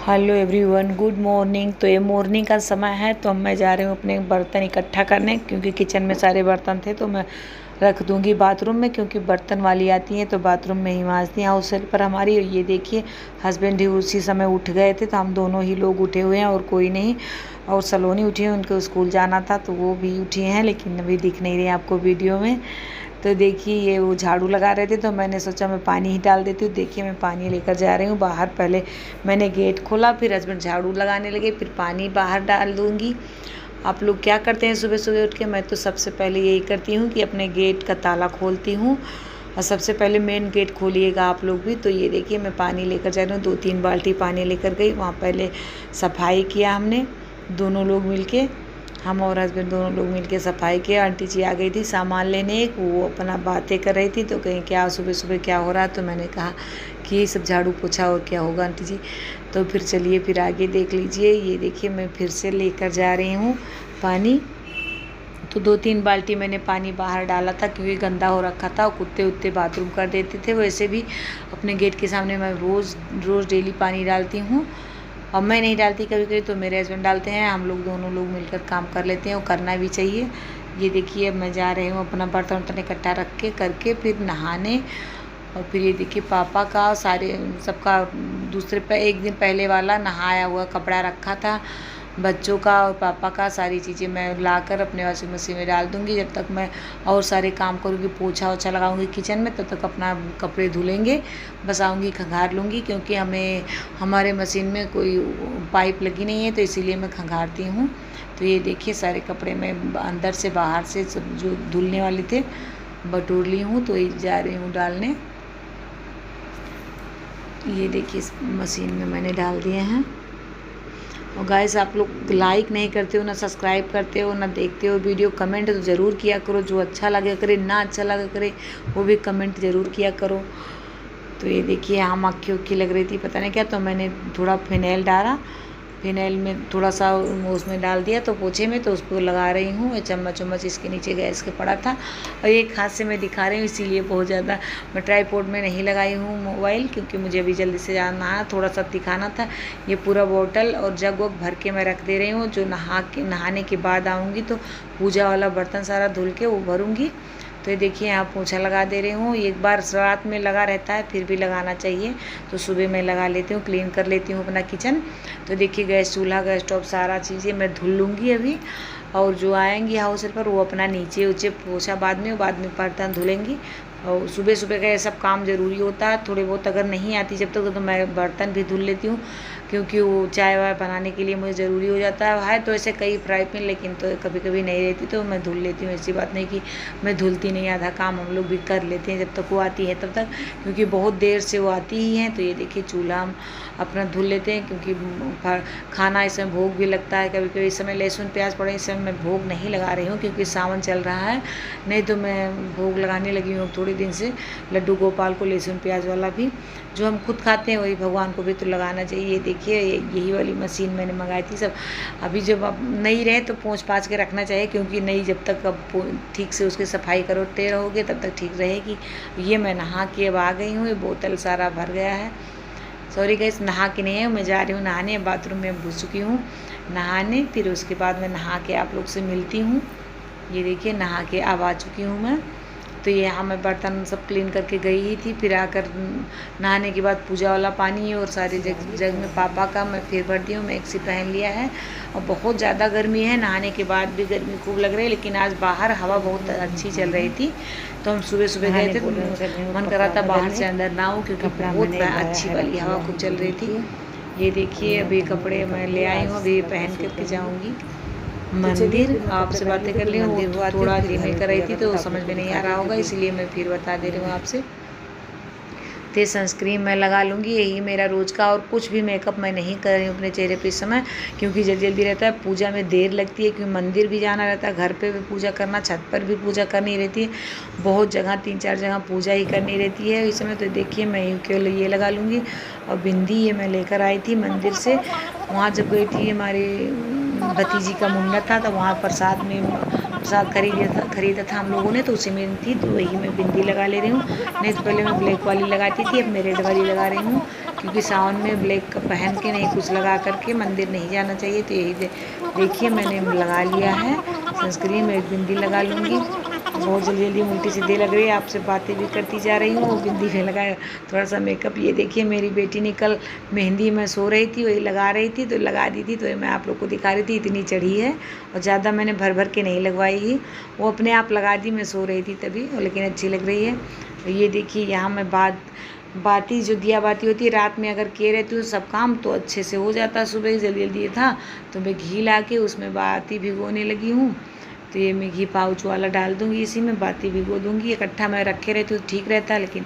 Hello everyone, good morning. तो ये morning का समय है, तो मैं जा रही हूँ अपने बर्तन इकट्ठा करने, क्योंकि किचन में सारे बर्तन थे तो मैं रख दूँगी बाथरूम में, क्योंकि बर्तन वाली आती हैं तो बाथरूम में ही मांजती हैं। हाउस हेल्पर हमारी, ये देखिए हस्बैंड ही उसी समय उठ गए थे, तो हम दोनों ही लोग उठे हुए हैं और कोई नहीं। और सलोनी उठी है, उनको स्कूल जाना था तो वो भी उठी हैं, लेकिन अभी दिख नहीं रही आपको वीडियो में। तो देखिए ये वो झाड़ू लगा रहे थे, तो मैंने सोचा मैं पानी ही डाल देती हूँ। देखिए मैं पानी लेकर जा रही हूँ बाहर। पहले मैंने गेट खोला, फिर हस्बैंड झाड़ू लगाने लगे, फिर पानी बाहर डाल दूँगी। आप लोग क्या करते हैं सुबह सुबह उठ के? मैं तो सबसे पहले यही करती हूँ कि अपने गेट का ताला खोलती हूँ, और सबसे पहले मेन गेट खोलिएगा आप लोग भी। तो ये देखिए मैं पानी लेकर जा रही हूँ, 2-3 बाल्टी पानी लेकर गई। वहाँ पहले सफाई किया हमने दोनों लोग मिलके, हम और हस्बैंड दोनों लोग मिलके सफाई किया। आंटी जी आ गई थी सामान लेने, एक वो अपना बातें कर रही थी, तो कहीं क्या सुबह सुबह क्या हो रहा है, तो मैंने कहा कि ये सब झाड़ू पोछा और क्या होगा आंटी जी। तो फिर चलिए फिर आगे देख लीजिए। ये देखिए मैं फिर से लेकर जा रही हूँ पानी। तो 2-3 बाल्टी मैंने पानी बाहर डाला था, क्योंकि गंदा हो रखा था और कुत्ते उत्ते बाथरूम कर देते थे। वैसे भी अपने गेट के सामने मैं रोज़ डेली पानी डालती हूँ, और मैं नहीं डालती कभी कभी, तो मेरे हस्बैंड डालते हैं। हम लोग दोनों लोग मिलकर काम कर लेते हैं, और करना भी चाहिए। ये देखिए मैं जा रही हूँ अपना बर्तन वर्तन इकट्ठा रख के करके फिर नहाने। और फिर ये देखिए पापा का सारे सबका दूसरे पे एक दिन पहले वाला नहाया हुआ कपड़ा रखा था, बच्चों का और पापा का, सारी चीज़ें मैं लाकर अपने वॉशिंग मशीन में डाल दूँगी। जब तक मैं और सारे काम करूँगी, पोछा ओछा लगाऊँगी किचन में, तब तक अपना कपड़े धुलेंगे। बस आऊँगी खंगार लूँगी, क्योंकि हमारे मशीन में कोई पाइप लगी नहीं है, तो इसीलिए मैं खंगारती हूँ। तो ये देखिए सारे कपड़े मैं अंदर से बाहर से सब जो धुलने वाले थे बटोर ली हूँ, तो ये जा रही हूँ डालने। ये देखिए मशीन में मैंने डाल दिए हैं। और गाइस आप लोग लाइक नहीं करते हो, ना सब्सक्राइब करते हो, ना देखते हो वीडियो। कमेंट तो ज़रूर किया करो, जो अच्छा लगे करे, ना अच्छा लगे करे वो भी कमेंट ज़रूर किया करो। तो ये देखिए हम अक्खी उक्खी लग रही थी पता नहीं क्या, तो मैंने थोड़ा फिनाइल डाला, फिनाइल में थोड़ा सा उसमें डाल दिया तो पोछे में, तो उसको लगा रही हूँ। चम्मच उम्मच इसके नीचे गैस के पड़ा था, और एक हाथ से मैं दिखा रही हूँ, इसीलिए बहुत ज़्यादा मैं ट्राईपोड में नहीं लगाई हूँ मोबाइल, क्योंकि मुझे अभी जल्दी से जाना है, थोड़ा सा दिखाना था। ये पूरा बोतल और जग वग भर के मैं रख दे रही हूँ, जो नहाने के बाद आऊँगी तो पूजा वाला बर्तन सारा धुल के वो भरूँगी। तो ये देखिए यहाँ पोछा लगा दे रही हूँ। एक बार रात में लगा रहता है, फिर भी लगाना चाहिए, तो सुबह मैं लगा लेती हूँ, क्लीन कर लेती हूँ अपना किचन। तो देखिए गैस चूल्हा गैस स्टोव सारा चीज़ें मैं धुल लूँगी अभी। और जो आएंगी हाउस हेल्पर वो अपना नीचे ऊँचे पोछा बाद में बर्तन धुलेंगी। और सुबह सुबह का ये सब काम ज़रूरी होता है। थोड़े बहुत अगर नहीं आती जब तक तो मैं बर्तन भी धुल लेती हूँ, क्योंकि वो चाय वाय बनाने के लिए मुझे ज़रूरी हो जाता है। तो ऐसे कई फ्राई पैन, लेकिन तो कभी कभी नहीं रहती तो मैं धुल लेती हूँ। ऐसी बात नहीं कि मैं धुलती नहीं, आधा काम हम लोग भी कर लेते हैं जब तक वो आती है तब तक, क्योंकि बहुत देर से वो आती ही हैं। तो ये देखिए चूल्हा हम अपना धुल लेते हैं, क्योंकि खाना इसमें भोग भी लगता है कभी कभी। इस समय लहसुन प्याज पड़े, इस समय मैं भोग नहीं लगा रही हूँ, क्योंकि सावन चल रहा है। नहीं तो मैं भोग लगाने लगी हूँ थोड़े दिन से, लड्डू गोपाल को लहसुन प्याज वाला भी। जो हम खुद खाते हैं वही भगवान को भी तो लगाना चाहिए। ये देखिए यही वाली मशीन मैंने मंगाई थी सब। अभी जब अब नहीं रहे तो पोंछ पाछ के रखना चाहिए, क्योंकि नहीं जब तक अब ठीक से उसकी सफाई करते रहोगे तब तक ठीक रहेगी। ये मैं नहा के अब आ गई हूँ, ये बोतल सारा भर गया है। सॉरी गाइस, नहा के नहीं है, मैं जा रही हूँ नहाने। बाथरूम में घुस चुकी हूँ नहाने, फिर उसके बाद मैं नहा के आप लोग से मिलती हूँ। ये देखिए नहा के अब आ चुकी हूँ मैं। तो ये यहाँ मैं बर्तन सब क्लीन करके गई ही थी, फिर आकर नहाने के बाद पूजा वाला पानी और सारे जग में पापा का मैं फिर भर दी हूँ। मैक्सी पहन लिया है, और बहुत ज़्यादा गर्मी है, नहाने के बाद भी गर्मी खूब लग रही है। लेकिन आज बाहर हवा बहुत अच्छी चल रही थी, तो हम सुबह सुबह गए थे, मन कर रहा था बाहर से अंदर ना हो, क्योंकि बहुत अच्छी वाली हवा खूब चल रही थी। ये देखिए अभी कपड़े मैं ले आई हूँ, अभी पहन करके जाऊँगी मंदिर। आपसे बातें कर ली हूँ, थोड़ा धीमे कर रही थी तो समझ में नहीं आ रहा होगा, इसलिए मैं फिर बता दे रही हूँ आपसे। तो सनस्क्रीन मैं लगा लूँगी, यही मेरा रोज़ का। और कुछ भी मेकअप मैं नहीं कर रही हूँ अपने चेहरे पे इस समय, क्योंकि जल्दी जल्दी रहता है। पूजा में देर लगती है, क्योंकि मंदिर भी जाना रहता है, घर पे भी पूजा करना, छत पर भी पूजा करनी रहती है, बहुत जगह 3-4 जगह पूजा ही करनी रहती है इस समय। तो देखिए मैं केवल ये लगा लूँगी। और बिंदी ये मैं लेकर आई थी मंदिर से, वहाँ जब गई थी हमारी भतीजी का मुंडन था, तो वहाँ प्रसाद में प्रसाद खरीदा था हम लोगों ने, तो उसी में थी, तो वही मैं बिंदी लगा ले रही हूँ। नहीं तो पहले मैं ब्लैक वाली लगाती थी, अब मैं रेड वाली लगा रही हूँ, क्योंकि सावन में ब्लैक का पहन के नहीं कुछ लगा करके मंदिर नहीं जाना चाहिए। तो यही देखिए मैंने लगा लिया है सनस्क्रीन में, एक बिंदी लगा लूँगी। बहुत जल्दी जल्दी उल्टी सीधी लग रही है, आपसे बातें भी करती जा रही हूँ, वो बिंदी में लगाया थोड़ा सा मेकअप। ये देखिए मेरी बेटी ने कल मेहंदी में सो रही थी, वही लगा रही थी, तो लगा दी थी, तो मैं आप लोग को दिखा रही थी, इतनी चढ़ी है। और ज़्यादा मैंने भर भर के नहीं लगवाई ही, वो अपने आप लगा दी, मैं सो रही थी तभी, लेकिन अच्छी लग रही है। तो ये देखिए यहाँ मैं बाती जो दिया बाती होती है रात में अगर किए रहती हूँ सब काम, तो अच्छे से हो जाता है। सुबह जल्दी जल्दी था तो मैं घी ला के उसमें बाती भिगोने लगी हूँ। तो ये मैं घी पाउच वाला डाल दूँगी, इसी में बाती भिगो दूँगी। इकट्ठा मैं रखे रहती हूँ ठीक रहता है, लेकिन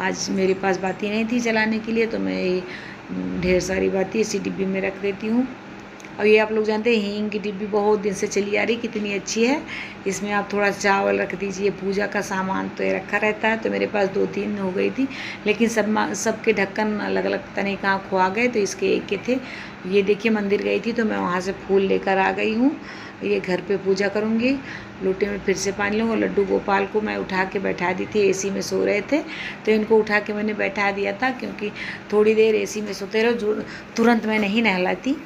आज मेरे पास बाती नहीं थी चलाने के लिए, तो मैं ये ढेर सारी बाती इसी डिब्बी में रख देती हूँ। और ये आप लोग जानते हैं हींग की डिब्बी बहुत दिन से चली आ रही, कितनी अच्छी है। इसमें आप थोड़ा चावल रख दीजिए, पूजा का सामान तो ये रखा रहता है। तो मेरे पास 2-3 हो गई थी, लेकिन सबके ढक्कन अलग अलग पता नहीं कहाँ खुआ गए, तो इसके एक के थे। ये देखिए मंदिर गई थी तो मैं वहाँ से फूल लेकर आ गई हूँ। ये घर पे पूजा करूँगी। लोटे में फिर से पानी लूँगा। लड्डू गोपाल को मैं उठा के बैठा दी थी, एसी में सो रहे थे, तो इनको उठा के मैंने बैठा दिया था, क्योंकि थोड़ी देर एसी में सोते रहो, तुरंत मैं नहीं नहलाती।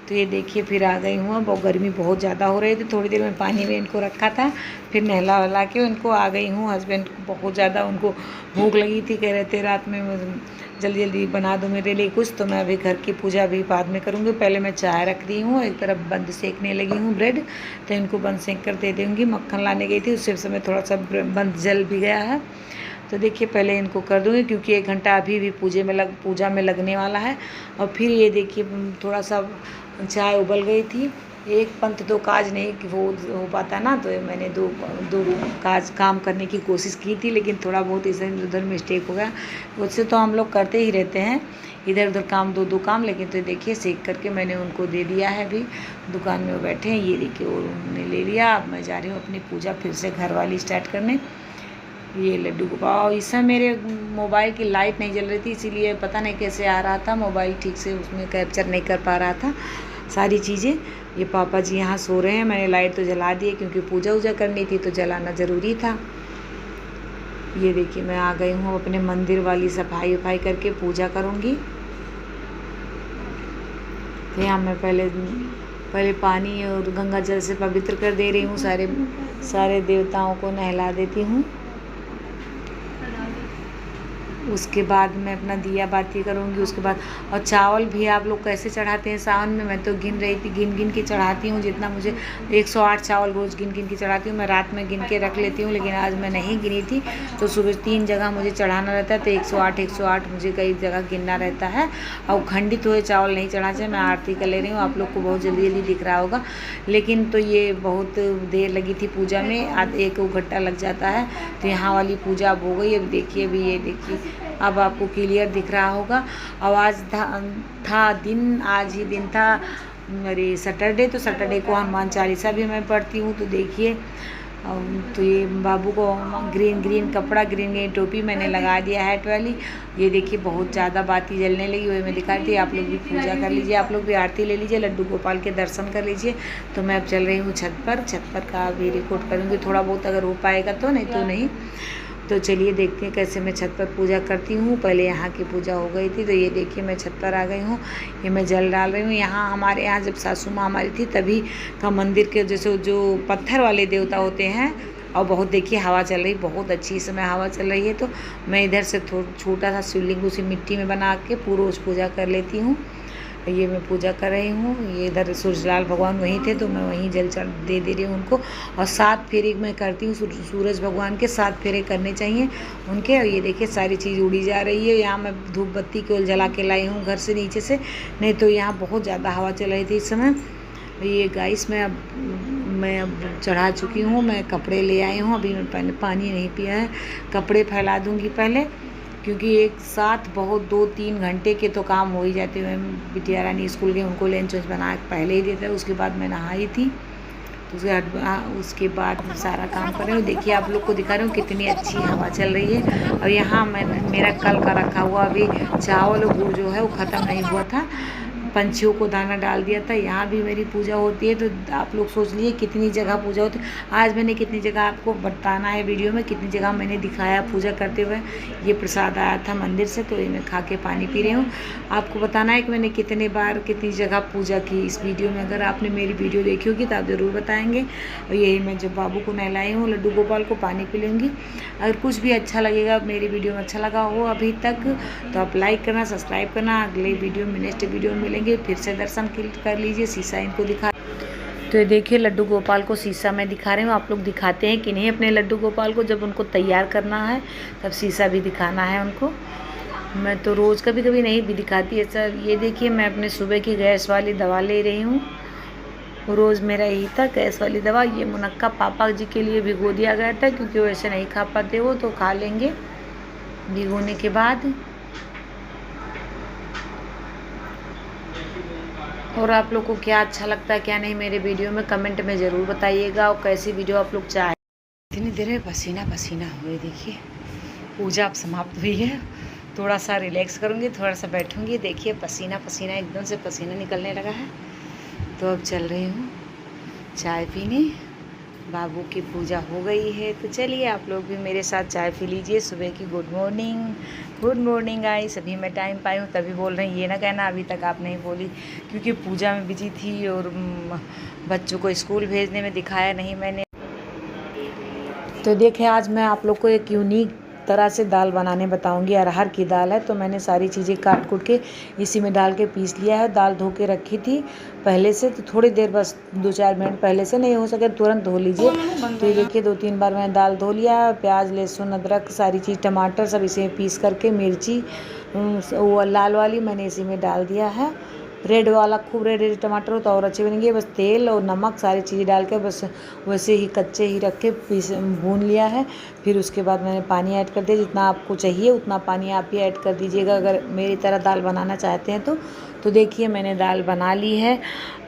तो ये देखिए फिर आ गई हूँ। अब गर्मी बहुत ज़्यादा हो रही थी, थोड़ी देर में पानी में इनको रखा था, फिर नहला वहला के इनको आ गई हूँ। हस्बैंड को बहुत ज़्यादा उनको भूख लगी थी, कह रहे थे रात में जल्दी जल्दी बना दो मेरे लिए कुछ। तो मैं अभी घर की पूजा भी बाद में करूँगी। पहले मैं चाय रख दी हूँ, एक तरफ बंद सेकने लगी हूँ ब्रेड, तो इनको बंद सेक कर दे दूँगी। मक्खन लाने गई थी, उससे समय थोड़ा सा बंद जल भी गया है। तो देखिए पहले इनको कर दूँगी, क्योंकि 1 घंटा अभी भी पूजा में लगने वाला है। और फिर ये देखिए थोड़ा सा चाय उबल गई थी, एक पंथ 2 काज नहीं वो हो पाता ना, तो मैंने दो काम करने की कोशिश की थी, लेकिन थोड़ा बहुत इधर उधर मिस्टेक हो गया। उससे तो हम लोग करते ही रहते हैं, इधर उधर काम 2 काम। लेकिन तो देखिए सेक करके मैंने उनको दे दिया है। अभी दुकान में वो बैठे हैं, ये देखिए उन्होंने ले लिया। अब मैं जा रही हूँ अपनी पूजा फिर से घर वाली स्टार्ट करने। ये लड्डू गोपाल, इस समय मेरे मोबाइल की लाइट नहीं जल रही थी, इसीलिए पता नहीं कैसे आ रहा था, मोबाइल ठीक से उसमें कैप्चर नहीं कर पा रहा था सारी चीज़ें। ये पापा जी यहाँ सो रहे हैं, मैंने लाइट तो जला दी है, क्योंकि पूजा वूजा करनी थी तो जलाना ज़रूरी था। ये देखिए मैं आ गई हूँ अपने मंदिर वाली सफाई वफाई करके पूजा करूँगी। तो यहाँ मैं पहले पानी और गंगा जल से पवित्र कर दे रही हूँ, सारे देवताओं को नहला देती हूँ। उसके बाद मैं अपना दिया बाती करूँगी। उसके बाद और चावल भी आप लोग कैसे चढ़ाते हैं सावन में, मैं तो गिन रही थी, गिन के चढ़ाती हूँ जितना मुझे। 108 चावल रोज़ गिन के चढ़ाती हूँ। मैं रात में गिन के रख लेती हूँ, लेकिन आज मैं नहीं गिनी थी, तो सुबह 3 जगह मुझे चढ़ाना रहता है, तो 108 मुझे कई जगह गिनना रहता है। और खंडित हुए चावल नहीं चढ़ाना चाहिए। मैं आरती कर ले रही हूँ, आप लोग को बहुत जल्दी जल्दी दिख रहा होगा, लेकिन तो ये बहुत देर लगी थी पूजा में, आज 1 घंटा लग जाता है। तो यहाँ वाली पूजा अब हो गई। अब देखिए, अभी ये देखिए अब आपको क्लियर दिख रहा होगा। और आज आज ही दिन था मेरे सैटरडे, तो सैटरडे को हनुमान चालीसा भी मैं पढ़ती हूँ। तो देखिए तो ये बाबू को ग्रीन कपड़ा, ग्रीन टोपी मैंने लगा दिया हैट वाली। ये देखिए बहुत ज़्यादा बाती जलने लगी, वही मैं दिखा रही थी। आप लोग भी पूजा कर लीजिए, आप लोग भी आरती ले लीजिए, लड्डू गोपाल के दर्शन कर लीजिए। तो मैं अब चल रही हूँ छत पर का भी रिकॉर्ड करूँगी थोड़ा बहुत, अगर हो पाएगा तो, नहीं तो नहीं। तो चलिए देखते हैं कैसे मैं छत पर पूजा करती हूँ। पहले यहाँ की पूजा हो गई थी, तो ये देखिए मैं छत पर आ गई हूँ। ये मैं जल डाल रही हूँ। यहाँ हमारे यहाँ जब सासू माँ हमारी थी तभी का मंदिर के जैसे जो पत्थर वाले देवता होते हैं, और बहुत देखिए हवा चल रही, बहुत अच्छी इस समय हवा चल रही है। तो मैं इधर से छोटा सा शिवलिंग उसी मिट्टी में बना के रोज़ पूजा कर लेती हूँ। ये मैं पूजा कर रही हूँ। ये इधर सूरजलाल भगवान वहीं थे, तो मैं वहीं जल दे रही हूँ उनको। और 7 फेरे मैं करती हूँ सूरज भगवान के, 7 फेरे करने चाहिए उनके। और ये देखिए सारी चीज़ उड़ी जा रही है। यहाँ मैं धूप बत्ती केवल जला के लाई हूँ घर से नीचे से, नहीं तो यहाँ बहुत ज़्यादा हवा चल रही थी इस समय। ये गाइस मैं अब चढ़ा चुकी हूँ। मैं कपड़े ले आई हूँ, अभी मैं पानी नहीं पिया है, कपड़े फैला दूँगी पहले, क्योंकि एक साथ बहुत 2-3 घंटे के तो काम हो ही जाते हैं। बिटिया रानी स्कूल गए, उनको लंच बना के पहले ही देता है। उसके बाद मैं नहाई थी, तो उसके बाद सारा काम कर रही हूँ। देखिए आप लोग को दिखा रही हूँ कितनी अच्छी हवा चल रही है। और यहाँ मेरा कल का रखा हुआ अभी चावल और गुड़ जो है वो ख़त्म नहीं हुआ था, पंछियों को दाना डाल दिया था। यहाँ भी मेरी पूजा होती है, तो आप लोग सोच लीजिए कितनी जगह पूजा होती है। आज मैंने कितनी जगह आपको बताना है वीडियो में, कितनी जगह मैंने दिखाया पूजा करते हुए। ये प्रसाद आया था मंदिर से, तो ये मैं खा के पानी पी रही हूँ। आपको बताना है कि मैंने कितने बार कितनी जगह पूजा की इस वीडियो में। अगर आपने मेरी वीडियो देखी होगी तो आप ज़रूर बताएँगे। और यही मैं जब बाबू को नहलाई हूँ, लड्डू गोपाल को पानी पी लूँगी। अगर कुछ भी अच्छा लगेगा, मेरी वीडियो में अच्छा लगा हो अभी तक, तो आप लाइक करना, सब्सक्राइब करना। अगले वीडियो में, नेक्स्ट वीडियो में मिलेंगे। फिर से दर्शन कर लीजिए। शीशा इनको दिखा, तो ये देखिए लड्डू गोपाल को शीशा में दिखा रही हूँ। आप लोग दिखाते हैं कि नहीं अपने लड्डू गोपाल को? जब उनको तैयार करना है तब शीशा भी दिखाना है उनको। मैं तो रोज़ कभी कभी नहीं भी दिखाती ऐसा। ये देखिए मैं अपने सुबह की गैस वाली दवा ले रही हूँ। रोज़ मेरा यही था, गैस वाली दवा। ये मुनक्का पापा जी के लिए भिगो दिया गया था, क्योंकि वो ऐसे नहीं खा पाते, वो तो खा लेंगे भिगोने के बाद। और आप लोग को क्या अच्छा लगता है क्या नहीं मेरे वीडियो में, कमेंट में ज़रूर बताइएगा। और कैसी वीडियो आप लोग चाहें। इतनी देर में पसीना पसीना हुए। देखिए पूजा अब समाप्त हुई है, थोड़ा सा रिलैक्स करूँगी, थोड़ा सा बैठूँगी। देखिए पसीना पसीना, एकदम से पसीना निकलने लगा है। तो अब चल रही हूँ चाय पीने। बाबू की पूजा हो गई है, तो चलिए आप लोग भी मेरे साथ चाय पी लीजिए सुबह की। Good morning, good morning guys. अभी मैं टाइम पाई हूँ तभी बोल रही हूँ, ये ना कहना अभी तक आप नहीं बोली, क्योंकि पूजा में बिजी थी और बच्चों को स्कूल भेजने में दिखाया नहीं मैंने। तो देखिए आज मैं आप लोग को एक यूनिक तरह से दाल बनाने बताऊंगी। अरहर की दाल है, तो मैंने सारी चीज़ें काट कूट के इसी में डाल के पीस लिया है। दाल धो के रखी थी पहले से, तो थोड़ी देर बस 2-4 मिनट पहले से, नहीं हो सके तुरंत धो लीजिए। तो ये देखिए 2-3 बार मैंने दाल धो लिया। प्याज, लहसुन, अदरक सारी चीज़, टमाटर सब इसी में पीस करके, मिर्ची वो लाल वाली मैंने इसी में डाल दिया है। रेड वाला खूब रेड टमाटर हो तो और अच्छे बनेंगे। बस तेल और नमक सारी चीज़ें डाल के बस वैसे ही कच्चे ही रख के भून लिया है। फिर उसके बाद मैंने पानी ऐड कर दिया। जितना आपको चाहिए उतना पानी आप ही ऐड कर दीजिएगा, अगर मेरी तरह दाल बनाना चाहते हैं तो देखिए मैंने दाल बना ली है।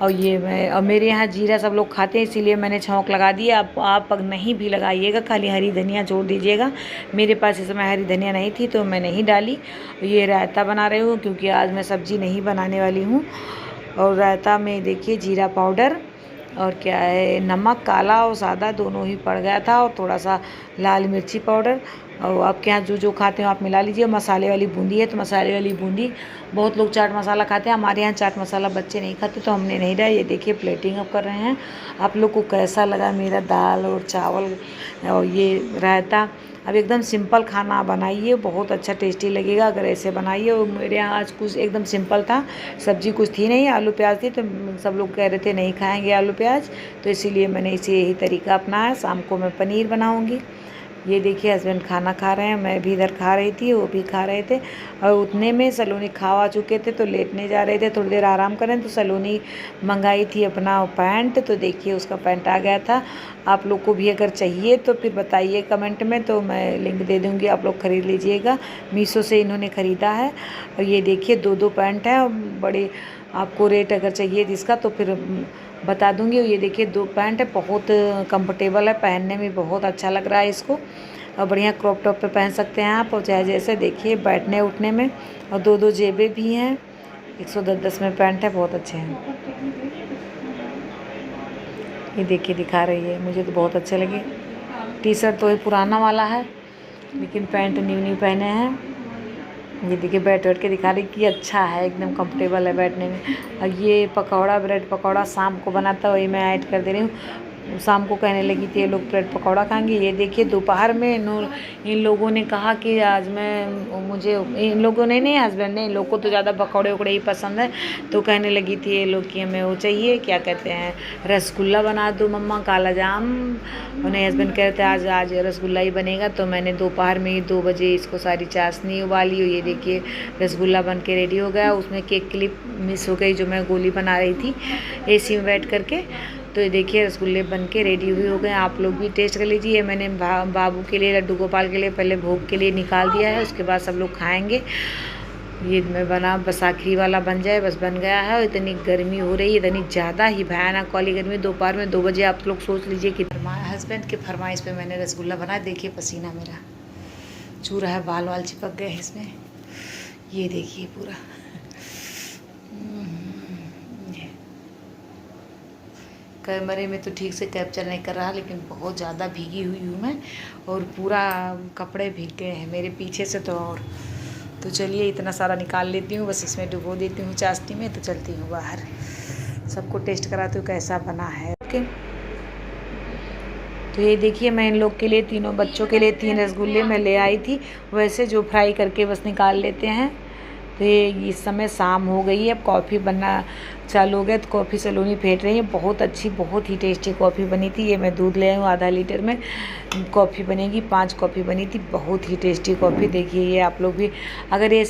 और मेरे यहाँ जीरा सब लोग खाते हैं, इसीलिए मैंने छौंक लगा दी। आप नहीं भी लगाइएगा, खाली हरी धनिया जोड़ दीजिएगा। मेरे पास इस समय हरी धनिया नहीं थी तो मैं नहीं डाली। ये रायता बना रही हूँ, क्योंकि आज मैं सब्ज़ी नहीं बनाने वाली हूँ। और रायता में देखिए जीरा पाउडर और क्या है, नमक काला और सादा दोनों ही पड़ गया था, और थोड़ा सा लाल मिर्ची पाउडर। और आपके यहाँ जो खाते हो आप मिला लीजिए। मसाले वाली बूंदी है तो मसाले वाली बूंदी, बहुत लोग चाट मसाला खाते हैं, हमारे यहाँ चाट मसाला बच्चे नहीं खाते तो हमने नहीं डाला। ये देखिए प्लेटिंग अप कर रहे हैं। आप लोग को कैसा लगा मेरा दाल और चावल और ये रायता? अब एकदम सिंपल खाना बनाइए, बहुत अच्छा टेस्टी लगेगा अगर ऐसे बनाइए। और मेरे यहाँ आज कुछ एकदम सिंपल था, सब्जी कुछ थी नहीं, आलू प्याज थी, तो सब लोग कह रहे थे नहीं खाएंगे आलू प्याज, तो इसीलिए मैंने यही तरीका अपनाया। शाम को मैं पनीर बनाऊँगी। ये देखिए हस्बैंड खाना खा रहे हैं, मैं भी इधर खा रही थी, वो भी खा रहे थे। और उतने में सलोनी खा चुके थे तो लेटने जा रहे थे, थोड़ी देर आराम करें। तो सलोनी मंगाई थी अपना पैंट, तो देखिए उसका पैंट आ गया था। आप लोग को भी अगर चाहिए तो फिर बताइए कमेंट में, तो मैं लिंक दे दूँगी, आप लोग ख़रीद लीजिएगा। मीशो से इन्होंने ख़रीदा है। और ये देखिए 2-2 पैंट हैं, बड़े आपको रेट अगर चाहिए इसका तो फिर बता दूंगी। ये देखिए 2 पैंट है, बहुत कंफर्टेबल है, पहनने में बहुत अच्छा लग रहा है इसको। और बढ़िया क्रॉप टॉप पे पहन सकते हैं आप, और चाहे जैसे देखिए बैठने उठने में। और 2-2 जेबें भी हैं। 110 में पैंट है, बहुत अच्छे हैं। ये देखिए दिखा रही है, मुझे तो बहुत अच्छे लगे। टी शर्ट तो ये पुराना वाला है, लेकिन पैंट न्यू पहने हैं। ये देखिए बैठ के दिखा रही कि अच्छा है, एकदम कंफर्टेबल है बैठने में। और ये पकौड़ा, ब्रेड पकौड़ा शाम को बनाता वही मैं ऐड कर दे रही हूँ। शाम को कहने लगी थी ये लोग ब्रेड पकौड़ा खाएंगे। ये देखिए दोपहर में इन लोगों ने कहा कि आज मुझे इन लोगों ने नहीं, हस्बैंड ने, इन लोग को तो ज़्यादा पकौड़े उकड़े ही पसंद है। तो कहने लगी थी ये लोग कि हमें वो चाहिए, क्या कहते हैं, रसगुल्ला बना दो मम्मा, काला जाम। उन्हें हस्बैंड कह रहे थे आज रसगुल्ला ही बनेगा। तो मैंने दोपहर में ही 2 बजे इसको सारी चाशनी उबाली। ये देखिए रसगुल्ला बन के रेडी हो गया। उसमें केक क्लिप मिस हो गई, जो मैं गोली बना रही थी AC में बैठ करके। तो ये देखिए रसगुल्ले बन के रेडी हुए हो गए। आप लोग भी टेस्ट कर लीजिए। मैंने बाबू के लिए, लड्डू गोपाल के लिए पहले भोग के लिए निकाल दिया है, उसके बाद सब लोग खाएंगे। ये मैं बना बस आखिरी वाला बन जाए, बस बन गया है। इतनी गर्मी हो रही है, इतनी ज़्यादा ही भयानक वाली गर्मी। दोपहर में 2 बजे आप लोग सोच लीजिए कि हस्बैंड के फरमाइश पे मैंने रसगुल्ला बनाया। देखिए पसीना मेरा चू रहा है, बाल वाल चिपक गए हैं इसमें। ये देखिए पूरा कैमरे में तो ठीक से कैप्चर नहीं कर रहा, लेकिन बहुत ज़्यादा भीगी हुई हूँ मैं और पूरा कपड़े भीग गए हैं मेरे पीछे से तो चलिए इतना सारा निकाल लेती हूँ, बस इसमें डुबो देती हूँ चाशनी में, तो चलती हूँ बाहर, सबको टेस्ट कराती हूँ कैसा बना है। ओके, तो ये देखिए मैं इन लोग के लिए, तीनों बच्चों के लिए 3 रसगुल्ले मैं ले आई थी, वैसे जो फ्राई करके बस निकाल लेते हैं। तो ये इस समय शाम हो गई है, अब कॉफ़ी बनना चालू हो गया, तो कॉफ़ी सलोनी फेंट रही है। बहुत अच्छी, बहुत ही टेस्टी कॉफ़ी बनी थी। ये मैं दूध ले आई हूँ आधा लीटर में कॉफ़ी बनेगी, 5 कॉफ़ी बनी थी, बहुत ही टेस्टी कॉफ़ी। देखिए ये आप लोग भी अगर ये